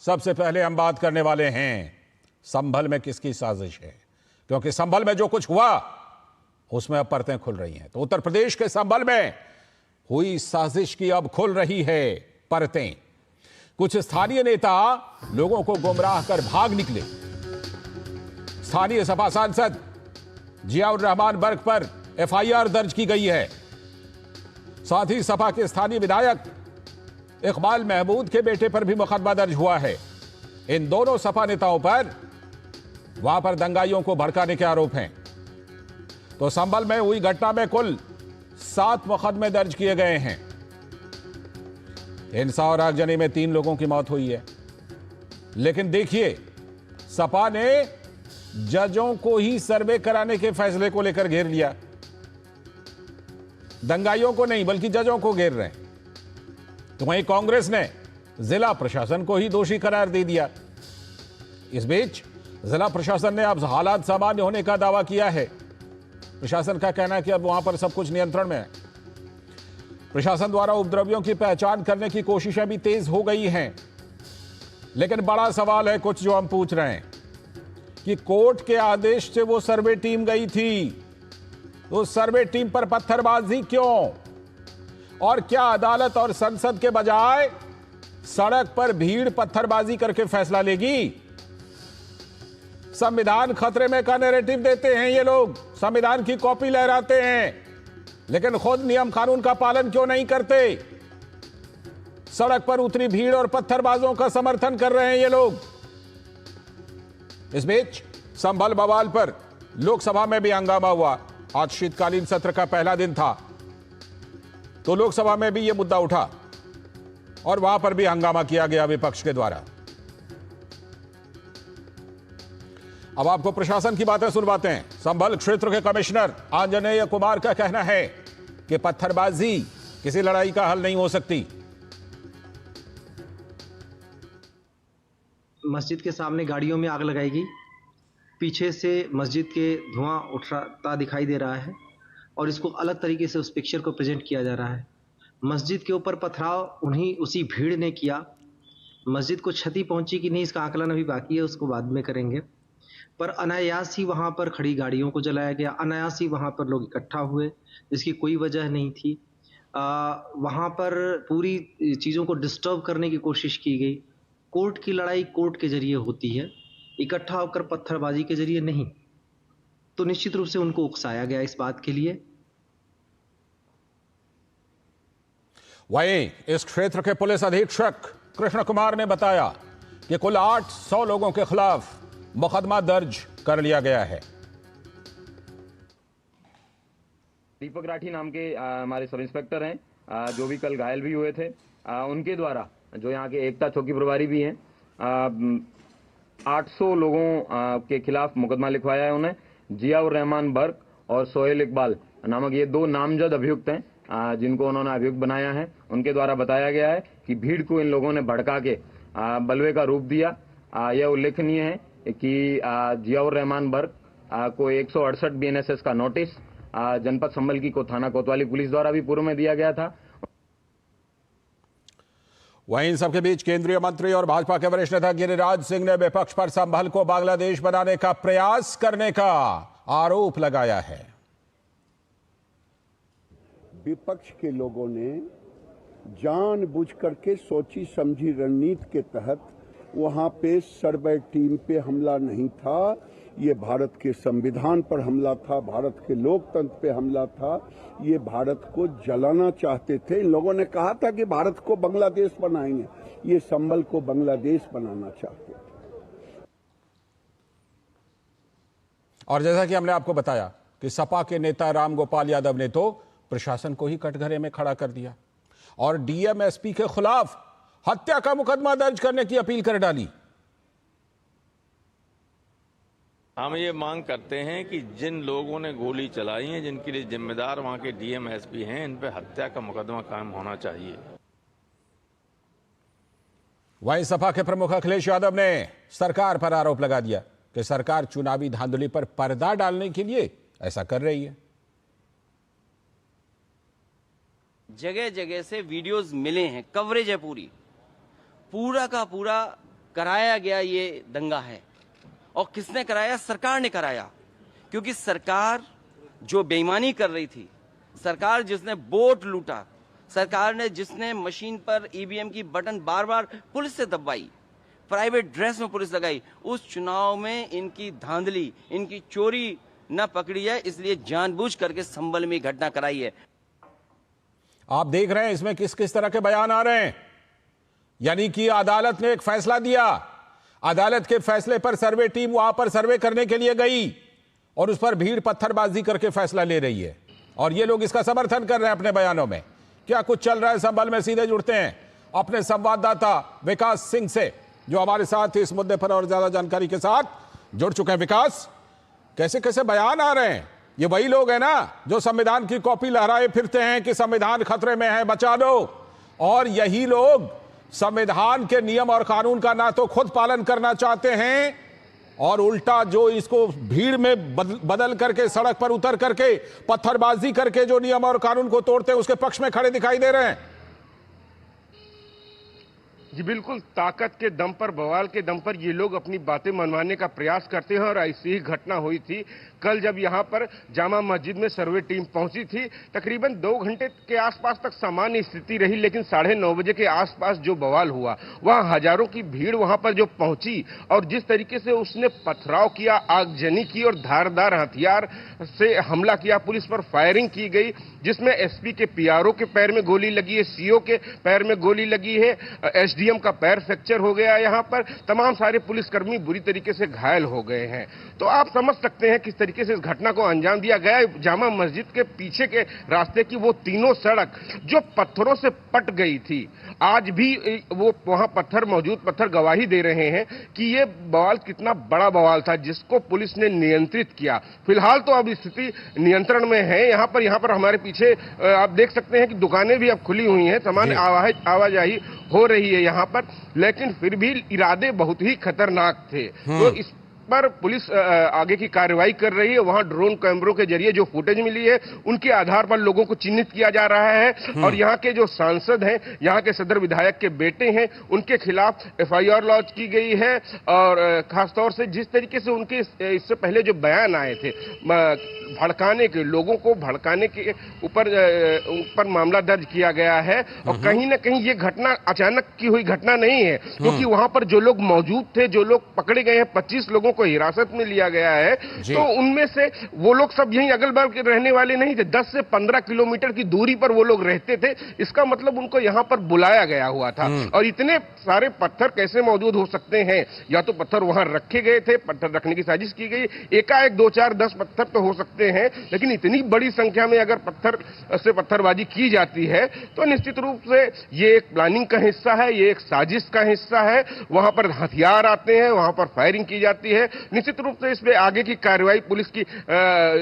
सबसे पहले हम बात करने वाले हैं संभल में किसकी साजिश है, क्योंकि संभल में जो कुछ हुआ उसमें अब परतें खुल रही हैं। तो उत्तर प्रदेश के संभल में हुई साजिश की अब खुल रही है परतें। कुछ स्थानीय नेता लोगों को गुमराह कर भाग निकले। स्थानीय सपा सांसद जियाउर रहमान बर्क पर एफआईआर दर्ज की गई है। साथ ही सपा के स्थानीय विधायक इकबाल महमूद के बेटे पर भी मुकदमा दर्ज हुआ है। इन दोनों सपा नेताओं पर वहां पर दंगाइयों को भड़काने के आरोप हैं। तो संभल में हुई घटना में कुल 7 मुकदमे दर्ज किए गए हैं। हिंसा और आगजनी में 3 लोगों की मौत हुई है। लेकिन देखिए, सपा ने जजों को ही सर्वे कराने के फैसले को लेकर घेर लिया। दंगाइयों को नहीं, बल्कि जजों को घेर रहे हैं। तो वहीं कांग्रेस ने जिला प्रशासन को ही दोषी करार दे दिया। इस बीच जिला प्रशासन ने अब हालात सामान्य होने का दावा किया है। प्रशासन का कहना है कि अब वहां पर सब कुछ नियंत्रण में है। प्रशासन द्वारा उपद्रवियों की पहचान करने की कोशिशें भी तेज हो गई हैं। लेकिन बड़ा सवाल है कुछ जो हम पूछ रहे हैं कि कोर्ट के आदेश से वो सर्वे टीम गई थी, तो सर्वे टीम पर पत्थरबाजी क्यों? और क्या अदालत और संसद के बजाय सड़क पर भीड़ पत्थरबाजी करके फैसला लेगी? संविधान खतरे में का नैरेटिव देते हैं ये लोग, संविधान की कॉपी लहराते हैं, लेकिन खुद नियम कानून का पालन क्यों नहीं करते? सड़क पर उतरी भीड़ और पत्थरबाजों का समर्थन कर रहे हैं ये लोग। इस बीच संभल बवाल पर लोकसभा में भी हंगामा हुआ। आज शीतकालीन सत्र का पहला दिन था, तो लोकसभा में भी यह मुद्दा उठा और वहां पर भी हंगामा किया गया विपक्ष के द्वारा। अब आपको प्रशासन की बातें सुनवाते हैं। संभल क्षेत्र के कमिश्नर आंजनेय कुमार का कहना है कि पत्थरबाजी किसी लड़ाई का हल नहीं हो सकती। मस्जिद के सामने गाड़ियों में आग लगाई गई। पीछे से मस्जिद के धुआं उठता दिखाई दे रहा है और इसको अलग तरीके से उस पिक्चर को प्रेजेंट किया जा रहा है। मस्जिद के ऊपर पथराव उसी भीड़ ने किया। मस्जिद को क्षति पहुंची कि नहीं, इसका आकलन अभी बाकी है, उसको बाद में करेंगे। पर अनायास ही वहां पर खड़ी गाड़ियों को जलाया गया, अनायास ही वहां पर लोग इकट्ठा हुए, जिसकी कोई वजह नहीं थी। वहां पर पूरी चीज़ों को डिस्टर्ब करने की कोशिश की गई। कोर्ट की लड़ाई कोर्ट के जरिए होती है, इकट्ठा होकर पत्थरबाजी के जरिए नहीं। तो निश्चित रूप से उनको उकसाया गया इस बात के लिए। वहीं इस क्षेत्र के पुलिस अधीक्षक कृष्ण कुमार ने बताया कि कुल 800 लोगों के खिलाफ मुकदमा दर्ज कर लिया गया है। दीपक राठी नाम के हमारे सब इंस्पेक्टर हैं, जो भी कल घायल भी हुए थे, उनके द्वारा, जो यहाँ के एकता चौकी प्रभारी भी हैं, 800 लोगों के खिलाफ मुकदमा लिखवाया है उन्हें। जियाउर रहमान बर्क और सोहेल इकबाल नामक ये 2 नामजद अभियुक्त हैं, जिनको उन्होंने अभियुक्त बनाया है। उनके द्वारा बताया गया है कि भीड़ को इन लोगों ने भड़का के बलवे का रूप दिया। यह उल्लेखनीय है कि जियाउर रहमान बर्क को 168 BNSS का नोटिस जनपद संभल की थाना कोतवाली पुलिस द्वारा भी पूर्व में दिया गया था। वहीं इन सबके बीच केंद्रीय मंत्री और भाजपा के वरिष्ठ नेता गिरिराज सिंह ने विपक्ष पर संभल को बांग्लादेश बनाने का प्रयास करने का आरोप लगाया है। विपक्ष के लोगों ने जानबूझ करके सोची समझी रणनीति के तहत वहां पे सर्वे टीम पे हमला नहीं था, ये भारत के संविधान पर हमला था, भारत के लोकतंत्र पे हमला था। ये भारत को जलाना चाहते थे। इन लोगों ने कहा था कि भारत को बांग्लादेश बनाएंगे, ये संभल को बांग्लादेश बनाना चाहते थे। और जैसा कि हमने आपको बताया कि सपा के नेता राम गोपाल यादव ने तो प्रशासन को ही कटघरे में खड़ा कर दिया और डीएम एसपी के खिलाफ हत्या का मुकदमा दर्ज करने की अपील कर डाली। हम ये मांग करते हैं कि जिन लोगों ने गोली चलाई है, जिनके लिए जिम्मेदार वहां के डीएम एसपी हैं, इन पे हत्या का मुकदमा कायम होना चाहिए। वहीं सपा के प्रमुख अखिलेश यादव ने सरकार पर आरोप लगा दिया कि सरकार चुनावी धांधली पर पर्दा डालने के लिए ऐसा कर रही है। जगह जगह से वीडियोस मिले हैं, कवरेज है पूरा का पूरा कराया गया ये दंगा है। और किसने कराया? सरकार ने कराया, क्योंकि सरकार जो बेईमानी कर रही थी, सरकार जिसने वोट लूटा, सरकार ने जिसने मशीन पर ईवीएम की बटन बार बार पुलिस से दबाई, प्राइवेट ड्रेस में पुलिस लगाई, उस चुनाव में इनकी धांधली, इनकी चोरी न पकड़ी है, इसलिए जानबूझ करके संभल में घटना कराई है। आप देख रहे हैं इसमें किस किस तरह के बयान आ रहे हैं। यानी कि अदालत ने एक फैसला दिया, अदालत के फैसले पर सर्वे टीम वहां पर सर्वे करने के लिए गई और उस पर भीड़ पत्थरबाजी करके फैसला ले रही है, और ये लोग इसका समर्थन कर रहे हैं अपने बयानों में। क्या कुछ चल रहा है संभल में, सीधे जुड़ते हैं अपने संवाददाता विकास सिंह से, जो हमारे साथ इस मुद्दे पर और ज्यादा जानकारी के साथ जुड़ चुके हैं। विकास, कैसे कैसे बयान आ रहे हैं? ये वही लोग हैं ना जो संविधान की कॉपी लहराए फिरते हैं कि संविधान खतरे में है, बचा लो, और यही लोग संविधान के नियम और कानून का ना तो खुद पालन करना चाहते हैं और उल्टा जो इसको भीड़ में बदल करके, सड़क पर उतर करके, पत्थरबाजी करके जो नियम और कानून को तोड़ते हैं उसके पक्ष में खड़े दिखाई दे रहे हैं। जी बिल्कुल, ताकत के दम पर, बवाल के दम पर ये लोग अपनी बातें मनवाने का प्रयास करते हैं, और ऐसी ही घटना हुई थी कल जब यहाँ पर जामा मस्जिद में सर्वे टीम पहुंची थी। तकरीबन 2 घंटे के आसपास तक सामान्य स्थिति रही, लेकिन 9:30 बजे के आसपास जो बवाल हुआ, वहाँ हजारों की भीड़ वहाँ पर जो पहुंची और जिस तरीके से उसने पथराव किया, आगजनी की और धारदार हथियार से हमला किया, पुलिस पर फायरिंग की गई, जिसमें एसपी के पीआरओ के पैर में गोली लगी है, सीओ के पैर में गोली लगी है, एसडीएम का पैर फ्रैक्चर हो गया, यहाँ पर तमाम सारे पुलिसकर्मी बुरी तरीके से घायल हो गए हैं। तो आप समझ सकते हैं किस तरीके से इस घटना को अंजाम दिया गया। जामा मस्जिद के पीछे के रास्ते की वो तीनों सड़क जो पत्थरों से पट गई थी, आज भी वो वहां पत्थर मौजूद, पत्थर गवाही दे रहे हैं कि ये बवाल कितना बड़ा बवाल था जिसको पुलिस ने नियंत्रित किया। फिलहाल तो अब स्थिति नियंत्रण में है। यहाँ पर हमारे पीछे आप देख सकते हैं कि दुकानें भी अब खुली हुई हैं, सामान्य आवाजाही हो रही है यहाँ पर, लेकिन फिर भी इरादे बहुत ही खतरनाक थे। तो इस पर पुलिस आगे की कार्रवाई कर रही है। वहां ड्रोन कैमरों के जरिए जो फुटेज मिली है उनके आधार पर लोगों को चिन्हित किया जा रहा है, और यहाँ के जो सांसद हैं, यहाँ के सदर विधायक के बेटे हैं, उनके खिलाफ एफआईआर लॉन्च की गई है। और खासतौर से जिस तरीके से उनके इससे पहले जो बयान आए थे भड़काने के, लोगों को भड़काने के ऊपर मामला दर्ज किया गया है। और कहीं ना कहीं ये घटना अचानक की हुई घटना नहीं है, क्योंकि वहां पर जो लोग मौजूद थे, जो लोग पकड़े गए हैं, 25 लोगों को हिरासत में लिया गया है, तो उनमें से वो लोग सब यहीं अगल बगल के रहने वाले नहीं थे। 10 से 15 किलोमीटर की दूरी पर वो लोग रहते थे। इसका मतलब उनको यहाँ पर बुलाया गया हुआ था। और इतने सारे पत्थर कैसे मौजूद हो सकते हैं? या तो पत्थर वहां रखे गए थे, पत्थर रखने की साजिश की गई, एकाएक 2, 4, 10 पत्थर तो हो सकते हैं, लेकिन इतनी बड़ी संख्या में अगर पत्थर से पत्थरबाजी की जाती है तो निश्चित रूप से ये एक प्लानिंग का हिस्सा है, ये एक साजिश का हिस्सा है। वहां पर हथियार आते हैं, वहां पर फायरिंग की जाती है। निश्चित रूप से इस पे आगे की कार्रवाई पुलिस की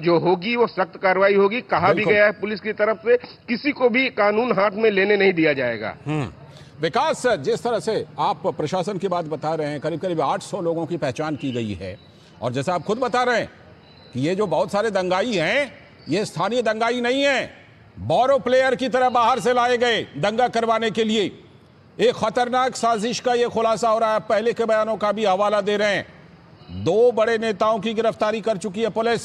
जो होगी वो सख्त कार्रवाई होगी। कहा भी गया है पुलिस की तरफ से किसी को भी कानून हाथ में लेने नहीं दिया जाएगा। विकास, जिस तरह से आप प्रशासन की बात बता रहे हैं, करीब करीब 800 लोगों की पहचान की गई है, और जैसा आप खुद बता रहे हैं कि ये जो बहुत सारे दंगाई हैं, ये स्थानीय दंगाई नहीं है, बोरो प्लेयर की तरह बाहर से लाए गए दंगा करवाने के लिए। एक खतरनाक साजिश का ये खुलासा हो रहा है। पहले के बयानों का भी हवाला दे रहे हैं। 2 बड़े नेताओं की गिरफ्तारी कर चुकी है पुलिस।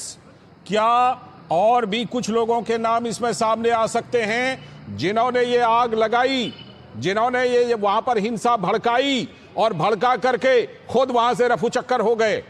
क्या और भी कुछ लोगों के नाम इसमें सामने आ सकते हैं जिन्होंने ये आग लगाई, जिन्होंने ये वहां पर हिंसा भड़काई और भड़का करके खुद वहां से रफू चक्कर हो गए?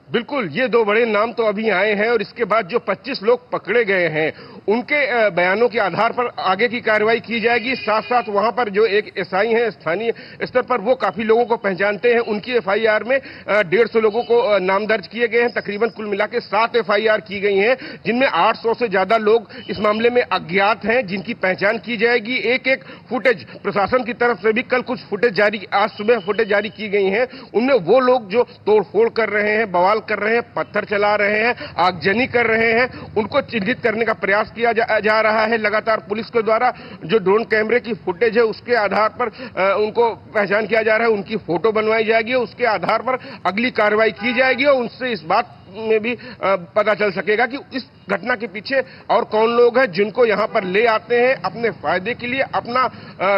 बिल्कुल, ये 2 बड़े नाम तो अभी आए हैं, और इसके बाद जो 25 लोग पकड़े गए हैं उनके बयानों के आधार पर आगे की कार्रवाई की जाएगी। साथ साथ वहां पर जो एक एसआई हैं स्थानीय स्तर पर, वो काफी लोगों को पहचानते हैं। उनकी एफआईआर में 150 लोगों को नाम दर्ज किए गए हैं। तकरीबन कुल मिला के 7 एफआईआर की गई हैं, जिनमें 800 से ज्यादा लोग इस मामले में अज्ञात हैं, जिनकी पहचान की जाएगी। एक फुटेज प्रशासन की तरफ से भी कल कुछ फुटेज जारी, आज सुबह फुटेज जारी की गई है। उनमें वो लोग जो तोड़फोड़ कर रहे हैं, बवाल कर रहे हैं, पत्थर चला रहे हैं, आगजनी कर रहे हैं, उनको चिन्हित करने का प्रयास किया जा रहा है लगातार पुलिस के द्वारा। जो ड्रोन कैमरे की फुटेज है उसके आधार पर उनको पहचान किया जा रहा है, उनकी फोटो बनवाई जाएगी, उसके आधार पर अगली कार्रवाई की जाएगी और उनसे इस बात में भी पता चल सकेगा कि इस घटना के पीछे और कौन लोग हैं जिनको यहाँ पर ले आते हैं अपने फायदे के लिए, अपना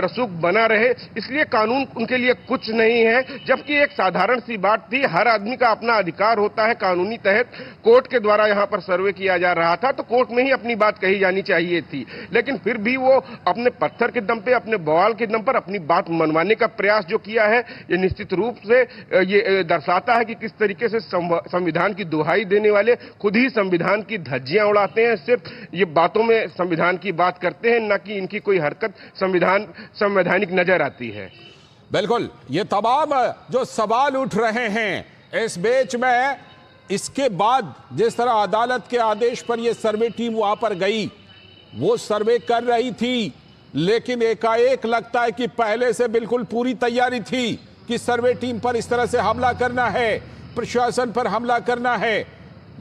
रसूख बना रहे, इसलिए कानून उनके लिए कुछ नहीं है। जबकि एक साधारण सी बात थी, हर आदमी का अपना अधिकार होता है कानूनी तहत। कोर्ट के द्वारा यहाँ पर सर्वे किया जा रहा था तो कोर्ट में ही अपनी बात कही जानी चाहिए थी, लेकिन फिर भी वो अपने पत्थर के दम पे, अपने बवाल के दम पर अपनी बात मनवाने का प्रयास जो किया है, ये निश्चित रूप से ये दर्शाता है कि किस तरीके से संविधान की दुहाई देने वाले खुद ही संविधान की धज्जियां उड़ाते हैं, सिर्फ ये बातों में संविधान की बात करते हैं, न कि इनकी कोई हरकत संवैधानिक नजर आती है। बिल्कुल, ये तमाम जो सवाल उठ रहे हैं इस बीच में, इसके बाद जिस तरह अदालत के आदेश पर यह सर्वे टीम वहां पर गई, वो सर्वे कर रही थी, लेकिन एकाएक लगता है कि पहले से बिल्कुल पूरी तैयारी थी कि सर्वे टीम पर इस तरह से हमला करना है, प्रशासन पर हमला करना है।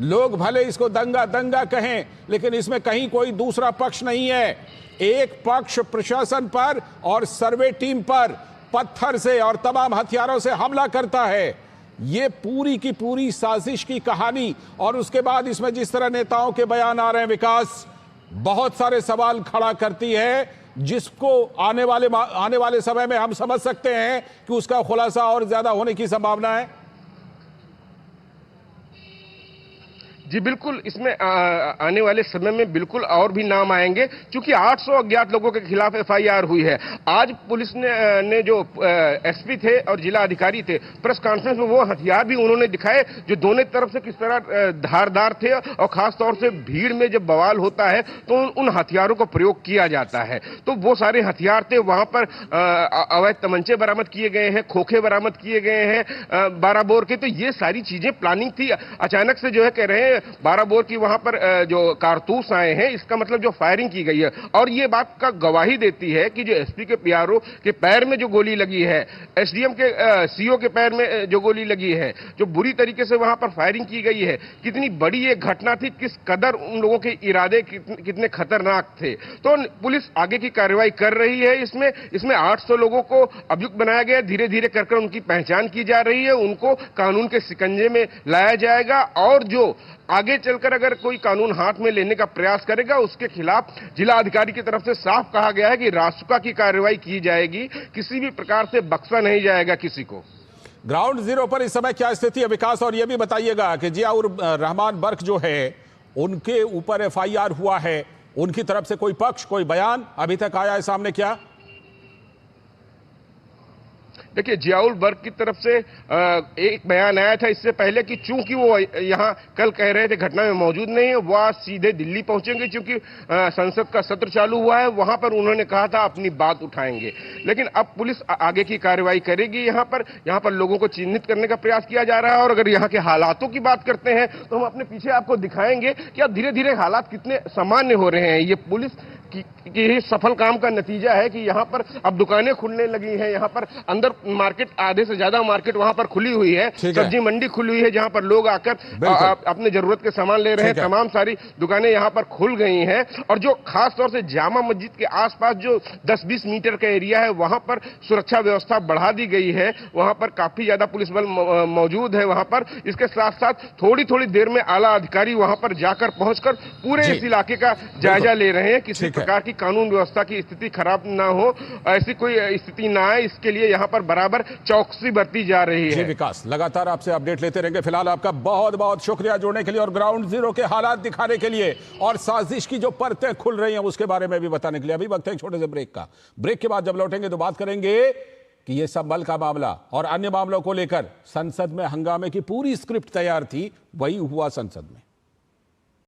लोग भले इसको दंगा दंगा कहें, लेकिन इसमें कहीं कोई दूसरा पक्ष नहीं है। एक पक्ष प्रशासन पर और सर्वे टीम पर पत्थर से और तमाम हथियारों से हमला करता है। ये पूरी की पूरी साजिश की कहानी, और उसके बाद इसमें जिस तरह नेताओं के बयान आ रहे हैं विकास, बहुत सारे सवाल खड़ा करती है, जिसको आने वाले समय में हम समझ सकते हैं कि उसका खुलासा और ज्यादा होने की संभावना है। जी बिल्कुल, इसमें आने वाले समय में बिल्कुल और भी नाम आएंगे, क्योंकि 800 अज्ञात लोगों के खिलाफ एफआईआर हुई है। आज पुलिस ने जो एसपी थे और जिला अधिकारी थे, प्रेस कॉन्फ्रेंस में वो हथियार भी उन्होंने दिखाए जो दोनों तरफ से किस तरह धारदार थे, और खास तौर से भीड़ में जब बवाल होता है तो उन हथियारों का प्रयोग किया जाता है। तो वो सारे हथियार थे, वहां पर अवैध तमंचे बरामद किए गए हैं, खोखे बरामद किए गए हैं 12 बोर के। तो ये सारी चीजें प्लानिंग थी। अचानक से जो है कह रहे हैं 12 बोर की वहां पर जो कारतूस आए हैं, इसका मतलब जो फायरिंग की गई है, और ये बात का गवाही देती है कि जो एसपी के पीआरओ के पैर में जो गोली लगी है, एसडीएम के सीओ के पैर में जो गोली लगी है, जो बुरी तरीके से वहां पर फायरिंग की गई है, कितनी बड़ी ये घटना थी, किस कदर उन लोगों के इरादे कितने खतरनाक थे। तो पुलिस आगे की कार्रवाई कर रही है। इसमें 800 लोगों को अभियुक्त बनाया गया, धीरे धीरे कर उनकी पहचान की जा रही है, उनको कानून के शिकंजे में लाया जाएगा, और जो आगे चलकर अगर कोई कानून हाथ में लेने का प्रयास करेगा उसके खिलाफ जिला अधिकारी की तरफ से साफ कहा गया है कि रासुका की कार्रवाई की जाएगी, किसी भी प्रकार से बख्शा नहीं जाएगा किसी को। ग्राउंड जीरो पर इस समय क्या स्थिति है विकास, और यह भी बताइएगा कि जियाउर रहमान बर्क जो है उनके ऊपर एफआईआर हुआ है, उनकी तरफ से कोई पक्ष, कोई बयान अभी तक आया है सामने क्या? देखिए, जियाउल बर्क की तरफ से एक बयान आया था इससे पहले कि चूंकि वो यहाँ कल कह रहे थे घटना में मौजूद नहीं है, वह आज सीधे दिल्ली पहुंचेंगे, क्योंकि संसद का सत्र चालू हुआ है, वहां पर उन्होंने कहा था अपनी बात उठाएंगे। लेकिन अब पुलिस आगे की कार्रवाई करेगी। यहाँ पर लोगों को चिन्हित करने का प्रयास किया जा रहा है, और अगर यहाँ के हालातों की बात करते हैं तो हम अपने पीछे आपको दिखाएंगे कि अब धीरे धीरे हालात कितने सामान्य हो रहे हैं। ये पुलिस की सफल काम का नतीजा है कि यहाँ पर अब दुकानें खुलने लगी हैं, यहाँ पर अंदर मार्केट, आधे से ज्यादा मार्केट वहां पर खुली हुई है, सब्जी मंडी खुली हुई है, जहां पर लोग आकर अपने जरूरत के सामान ले रहे हैं। तमाम सारी दुकानें यहाँ पर खुल गई हैं, और जो खास तौर से जामा मस्जिद के आसपास जो 10-20 मीटर का एरिया है, वहां पर सुरक्षा व्यवस्था बढ़ा दी गई है, वहां पर काफी ज्यादा पुलिस बल मौजूद है वहां पर। इसके साथ साथ थोड़ी थोड़ी देर में आला अधिकारी वहां पर जाकर पहुंचकर पूरे इस इलाके का जायजा ले रहे हैं, किसी प्रकार की कानून व्यवस्था की स्थिति खराब ना हो, ऐसी कोई स्थिति ना आए, इसके लिए यहाँ पर बराबर चौकसी बरती जा रही है। विकास, लगातार आपसे अपडेट लेते रहेंगे। फिलहाल आपका बहुत बहुत शुक्रिया जुड़ने के लिए और ग्राउंड जीरो के हालात दिखाने के लिए, और साजिश की जो परतें खुल रही हैं उसके बारे में भी बताने के लिए। अभी वक्त है एक छोटे से ब्रेक का। ब्रेक के बाद जब लौटेंगे तो बात करेंगे कि ये संभल का मामला और अन्य मामलों को लेकर संसद में हंगामे की पूरी स्क्रिप्ट तैयार थी, वही हुआ संसद में।